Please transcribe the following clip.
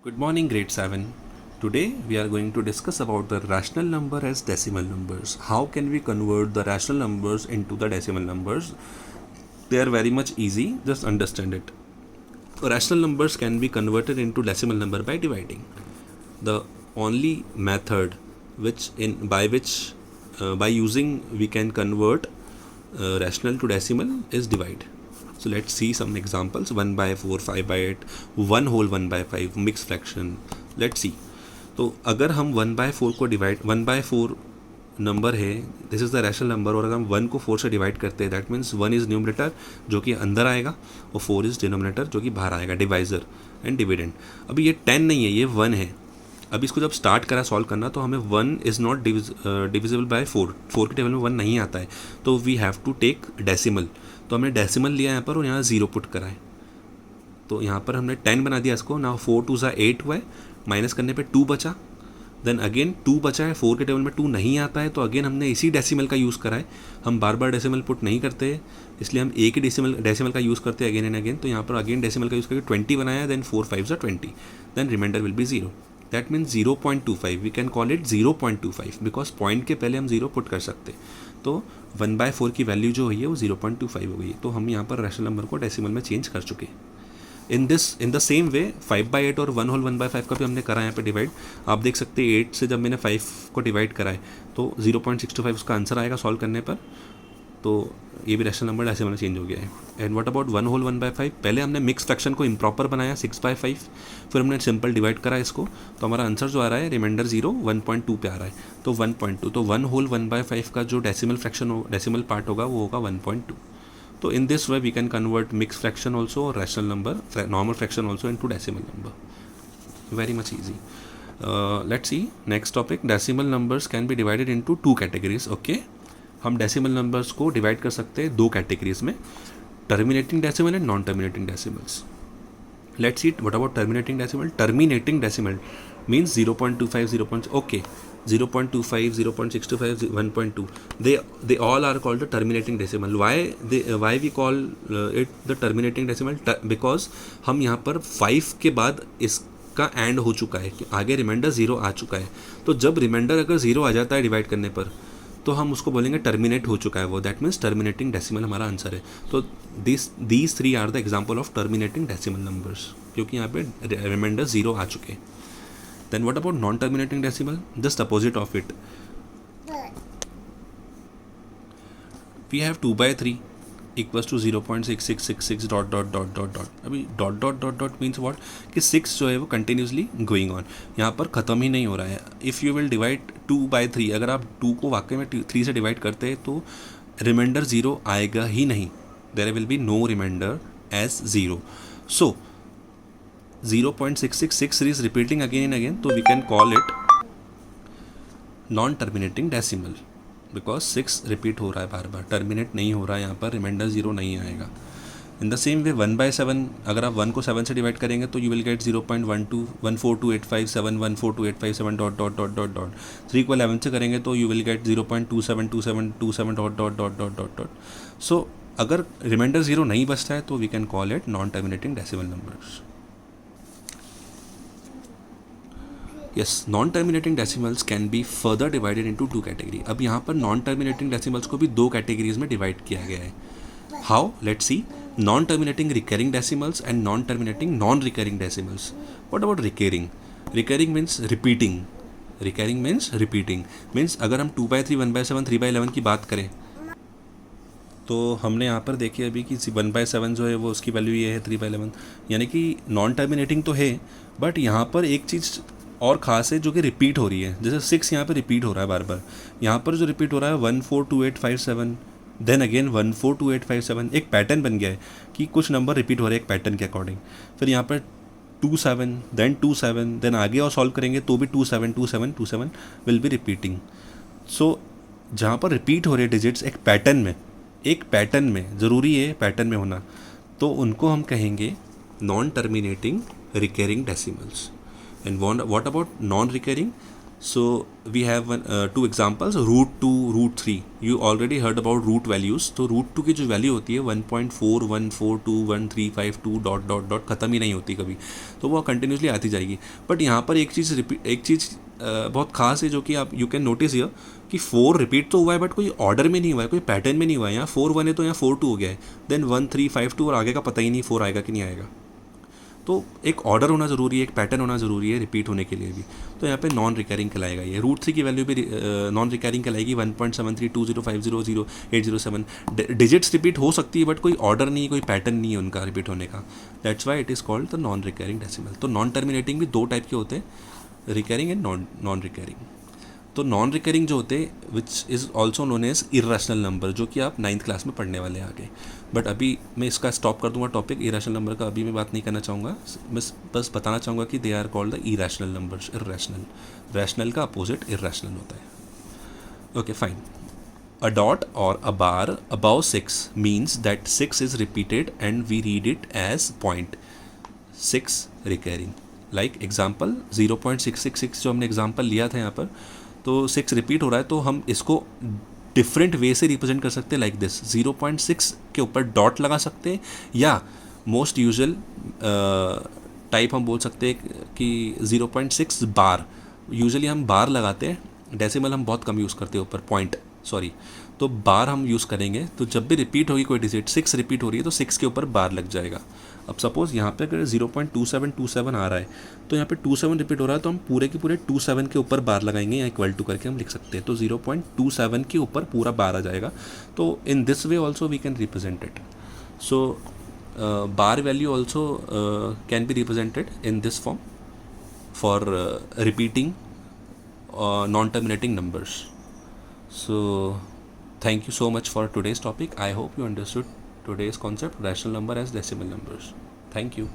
Good morning, grade 7. Today we are going to discuss about the rational number as decimal numbers. How can we convert the rational numbers into the decimal numbers? They are very much easy, just understand it. Rational numbers can be converted into decimal number by dividing. The only method by using we can convert rational to decimal is divide. So let's see some examples. 1 by 4, 5 by 8, 1 whole 1 by 5, mixed fraction. Let's see. तो अगर हम 1 by 4 को divide 1 by 4 number है, this is the rational number, और अगर हम 1 को 4 से डिवाइड करते हैं, दैट मीन्स 1 इज़ न्यूमरेटर जो कि अंदर आएगा और 4 इज़ डिनोमिनेटर जो कि बाहर आएगा, डिवाइजर एंड डिविडेंड. अभी ये 10 नहीं है, ये 1 है. अभी इसको जब स्टार्ट करा सॉल्व करना तो हमें 1 इज़ नॉट डिविजिबल बाय 4 के टेबल में 1 नहीं आता है, तो we have to take decimal. तो हमने डेसिमल लिया यहाँ पर और यहाँ 0 पुट करा है, तो यहाँ पर हमने 10 बना दिया इसको. ना 4 2 8 हुआ है, माइनस करने पे 2 बचा, देन अगेन 2 बचा है. 4 के टेबल में 2 नहीं आता है, तो अगेन हमने इसी डेसिमल का यूज़ करा है. हम बार बार डेसिमल पुट नहीं करते, इसलिए हम एक ही डेसिमल का यूज़ करते हैं अगेन एंड अगेन. तो यहाँ पर अगेन डेसिमल का यूज़ करके 20 बनाया, then 4 5 20, then reminder will be 0. That means 0.25. We can call it 0.25 because point के पहले हम 0 पुट कर सकते. तो 1 by 4 की वैल्यू जो हुई है वो 0.25 हो गई है. तो हम यहाँ पर रैशनल नंबर को डेसिमल में चेंज कर चुके हैं. In the same way 5 by 8 और 1 whole 1 by 5 का भी हमने करा यहाँ पे डिवाइड. आप देख सकते हैं 8 से जब मैंने 5 को डिवाइड करा है तो 0.625 उसका आंसर आएगा सॉल्व करने पर. तो ये भी रैशनल नंबर डेसिमल में चेंज हो गया है. And what about 1 whole 1 by 5? पहले हमने मिक्स फ्रैक्शन को इम्प्रॉपर बनाया 6 by 5, फिर हमने सिंपल डिवाइड करा इसको, तो हमारा आंसर जो आ रहा है रिमाइंडर 0 1.2 पे आ रहा है. तो 1.2, तो 1 whole 1 by 5 का जो डेसिमल फ्रैक्शन हो, डेसिमल पार्ट होगा वो होगा 1.2. तो in this way we can convert mix fraction also और rational number, normal fraction also into decimal number. Very much easy. Let's see next topic. Decimal numbers can be divided into 2 categories. Okay, हम decimal numbers को divide कर सकते हैं 2 categories में, terminating decimal and non terminating decimals. Let's see what about terminating decimal. Terminating decimal means 0.25, 0.25, 0.625, 1.2. They all are called the terminating decimal. Why we call it the terminating decimal? Because हम यहाँ पर 5 के बाद इसका and हो चुका है, आगे रिमाइंडर 0 आ चुका है. तो जब रिमाइंडर अगर 0 आ जाता है डिवाइड करने पर, तो हम उसको बोलेंगे टर्मिनेट हो चुका है वो. दैट मीन्स टर्मिनेटिंग डेसिमल हमारा आंसर है. तो these 3 are the example of terminating decimal numbers, क्योंकि यहाँ पे रिमाइंडर 0 आ चुके हैं. Then what about non-terminating decimal? Just opposite of it. We have 2 by 3 equals to 0.6666 dot dot dot dot dot. अभी dot dot dot dot means what? कि 6 जो है वो continuously going on, यहाँ पर ख़त्म ही नहीं हो रहा है. If you will divide 2 by 3, अगर आप 2 को वाकई में 3 से डिवाइड करते हैं तो रिमाइंडर 0 आएगा ही नहीं. There will be no remainder as 0. So 0.666 is repeating again and again, so we can call it non-terminating decimal because 6 repeat हो रहा है बार बार, terminate नहीं हो रहा है, यहाँ पर रिमाइंडर 0 नहीं आएगा. In the same way 1 by 7, अगर आप 1 को 7 से डिवाइड करेंगे तो you will get 0.12, 14285 14285 dot dot dot dot dot. 3 को 11 से करेंगे तो you will get 0.272727 dot dot dot dot dot dot. So अगर रिमाइंडर 0 नहीं बचता है तो we can call it non terminating decimal numbers. Yes, non-terminating decimals can be further divided into 2 categories. अब यहाँ पर non-terminating decimals को भी 2 categories में divide किया गया है. How? Let's see. Non-terminating recurring decimals and non-terminating non-recurring decimals. What about recurring? Recurring means repeating. Recurring means repeating. Means अगर हम 2 by 3, 1 by 7, 3 by 11 की बात करें, तो हमने यहाँ पर देखी अभी कि 1 by 7 जो है वो उसकी वैल्यू ये है 3 by 11, यानी कि नॉन टर्मिनेटिंग तो है, बट यहाँ पर एक चीज़ और ख़ास है जो कि रिपीट हो रही है. जैसे 6 यहाँ पर रिपीट हो रहा है बार बार, यहाँ पर जो रिपीट हो रहा है 142857, देन अगेन 142857. एक पैटर्न बन गया है कि कुछ नंबर रिपीट हो रहे हैं एक पैटर्न के अकॉर्डिंग. फिर यहाँ पर 27, देन 27, देन आगे और सॉल्व करेंगे तो भी 27 27 27 विल बी रिपीटिंग. सो जहाँ पर रिपीट हो रहे डिजिट्स एक पैटर्न में ज़रूरी है पैटर्न में होना, तो उनको हम कहेंगे non terminating recurring decimals. And what about non recurring? So we have two examples, root 2, root 3. You already heard about root values. तो root 2 की जो वैल्यू होती है 1.41421352 डॉट डॉट डॉट ख़त्म ही नहीं होती कभी, तो वो कंटिन्यूसली आती जाएगी. बट यहाँ पर एक चीज़ बहुत खास है जो कि आप यू कैन नोटिस हियर कि 4 रिपीट तो हुआ है बट कोई ऑर्डर में नहीं हुआ है, कोई पैटर्न में नहीं हुआ है. यहाँ 4 1 है तो यहाँ 4 2 हो गया है, देन 1 3 5 2 और आगे का पता ही नहीं 4 आएगा कि नहीं आएगा. तो एक ऑर्डर होना ज़रूरी है, एक पैटर्न होना ज़रूरी है रिपीट होने के लिए भी. तो यहाँ पे नॉन रिकरिंग कहलाएगा ये. रूट 3 की वैल्यू भी नॉन रिकरिंग कहलाएगी 1.7320500807. डिजिट्स रिपीट हो सकती है बट कोई ऑर्डर नहीं, कोई पैटर्न नहीं है उनका रिपीट होने का. That's why it is called the non recurring decimal. तो नॉन टर्मिनेटिंग भी 2 टाइप के होते हैं, रिकरिंग एंड नॉन रिकरिंग. तो नॉन रिकरिंग जो होते हैं which is also known as irrational number, जो कि आप 9th क्लास में पढ़ने वाले हैं आगे. बट अभी मैं इसका स्टॉप कर दूंगा टॉपिक. इरेशनल नंबर का अभी मैं बात नहीं करना चाहूँगा. मैं बस बताना चाहूँगा कि they are called the irrational numbers. Irrational, rational का अपोजिट इरेशनल होता है. Okay fine. A dot or a bar above 6 means that 6 is repeated and we read it as point 6 recurring. Like example 0.666 जो हमने example लिया था यहाँ पर, तो 6 रिपीट हो रहा है तो हम इसको डिफरेंट वे से रिप्रेजेंट कर सकते हैं लाइक दिस. 0.6 के ऊपर डॉट लगा सकते हैं या मोस्ट यूजुअल टाइप हम बोल सकते हैं कि 0.6 बार. यूजुअली हम बार लगाते हैं, डेसिमल हम बहुत कम यूज़ करते हैं ऊपर, पॉइंट सॉरी. तो बार हम यूज़ करेंगे तो जब भी रिपीट होगी कोई डिजिट, 6 रिपीट हो रही है तो 6 के ऊपर बार लग जाएगा. अब सपोज़ यहाँ पे अगर 0.2727 आ रहा है तो यहाँ पे 27 रिपीट हो रहा है तो हम पूरे के पूरे 27 के ऊपर बार लगाएंगे या इक्वल टू करके हम लिख सकते हैं. तो 0.27 के ऊपर पूरा बार आ जाएगा. तो in this way also we can represent it. So bar value also can be represented in this form for repeating non-terminating numbers. So thank you so much for today's topic. I hope you understood today's concept, rational number as decimal numbers. Thank you.